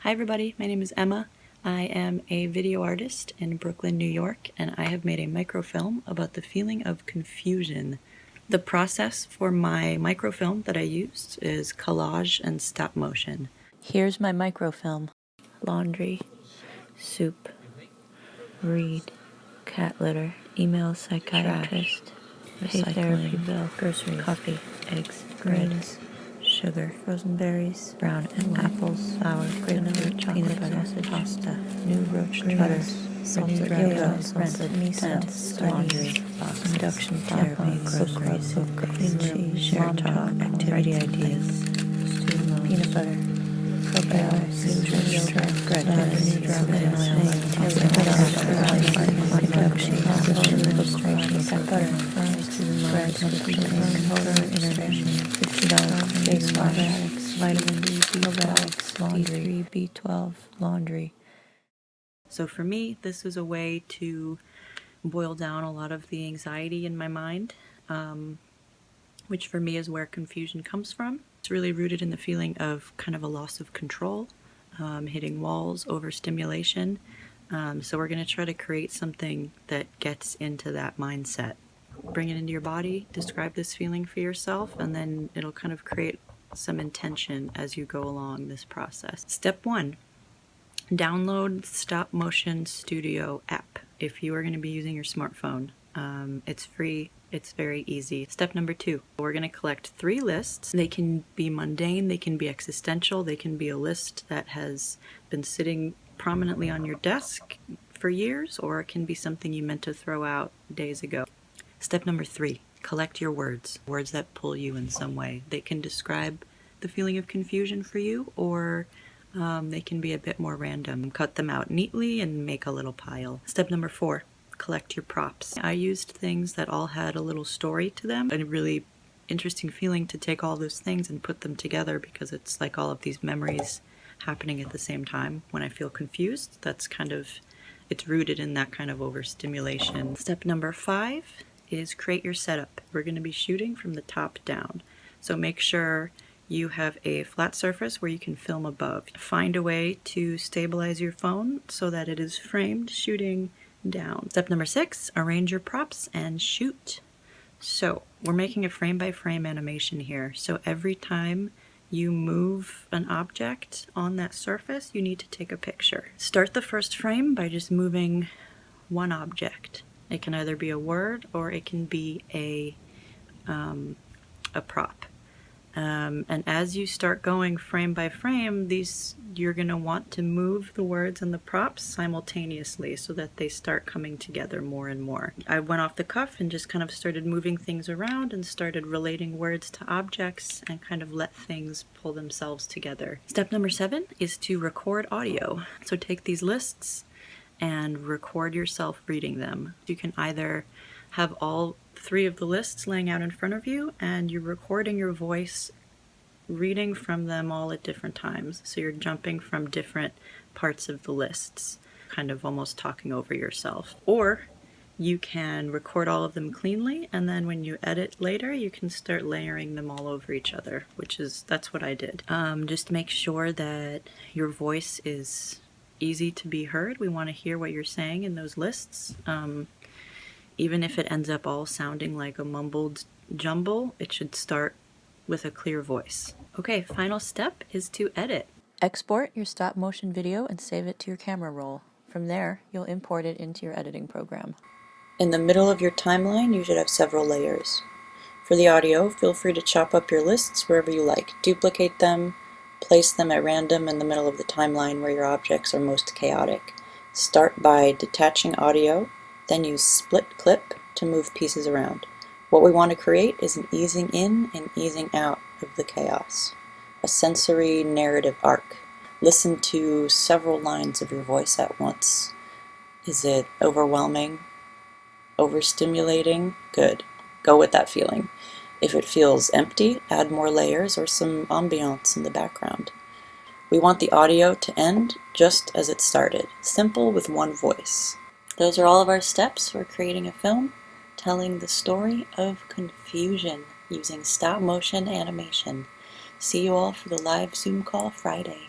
Hi everybody, my name is Emma. I am a video artist in Brooklyn, New York, and I have made a microfilm about the feeling of confusion. The process for my microfilm that I used is collage and stop motion. Here's my microfilm. Laundry, soup, read, cat litter, email psychiatrist, pay therapy bill, groceries, coffee, eggs, bread, sugar, frozen berries, brown and apples, sour, grapefruit, peanut butter, pasta, new roach butter, salted yogurt, rented miso, laundry, induction therapy, groceries, clean room, share talk, activity ideas, peanut butter, probiotics, nutrition, bread, induction, illustration, butter, bread, $50 face wash, vitamin D, probiotics, laundry, B12, laundry. So for me, this was a way to boil down a lot of the anxiety in my mind, which for me is where confusion comes from. It's really rooted in the feeling of kind of a loss of control, hitting walls, overstimulation. So we're going to try to create something that gets into that mindset. Bring it into your body, describe this feeling for yourself, and then it'll kind of create some intention as you go along this process. Step 1, download Stop Motion Studio app if you are going to be using your smartphone. It's free. It's very easy. Step number 2, we're going to collect 3 lists. They can be mundane, they can be existential, they can be a list that has been sitting prominently on your desk for years, or it can be something you meant to throw out days ago. Step number 3, collect your words that pull you in some way. They can describe the feeling of confusion for you, or they can be a bit more random. Cut them out neatly and make a little pile. Step number 4, collect your props. I used things that all had a little story to them, a really interesting feeling to take all those things and put them together, because it's like all of these memories happening at the same time. When I feel confused, it's rooted in that kind of overstimulation. Step number 5 is create your setup. We're going to be shooting from the top down, so make sure you have a flat surface where you can film above. Find a way to stabilize your phone so that it is framed shooting down. Step number 6, arrange your props and shoot. So we're making a frame-by-frame animation here, so every time you move an object on that surface, you need to take a picture. Start the first frame by just moving one object. It can either be a word or it can be a prop. And as you start going frame by frame, you're going to want to move the words and the props simultaneously so that they start coming together more and more. I went off the cuff and just kind of started moving things around and started relating words to objects and kind of let things pull themselves together. Step number 7 is to record audio. So take these lists and record yourself reading them. You can either have all 3 of the lists laying out in front of you and you're recording your voice reading from them all at different times. So you're jumping from different parts of the lists, kind of almost talking over yourself. Or you can record all of them cleanly, and then when you edit later, you can start layering them all over each other, that's what I did. Just make sure that your voice is easy to be heard. We want to hear what you're saying in those lists. Even if it ends up all sounding like a mumbled jumble, it should start with a clear voice. Okay, final step is to edit. Export your stop motion video and save it to your camera roll. From there, you'll import it into your editing program. In the middle of your timeline, you should have several layers. For the audio, feel free to chop up your lists wherever you like. Duplicate them, place them at random in the middle of the timeline where your objects are most chaotic. Start by detaching audio, then use split clip to move pieces around. What we want to create is an easing in and easing out of the chaos, a sensory narrative arc. Listen to several lines of your voice at once. Is it overwhelming? Overstimulating? Good. Go with that feeling. If it feels empty, add more layers or some ambiance in the background. We want the audio to end just as it started, simple with one voice. Those are all of our steps for creating a film telling the story of confusion using stop motion animation. See you all for the live Zoom call Friday.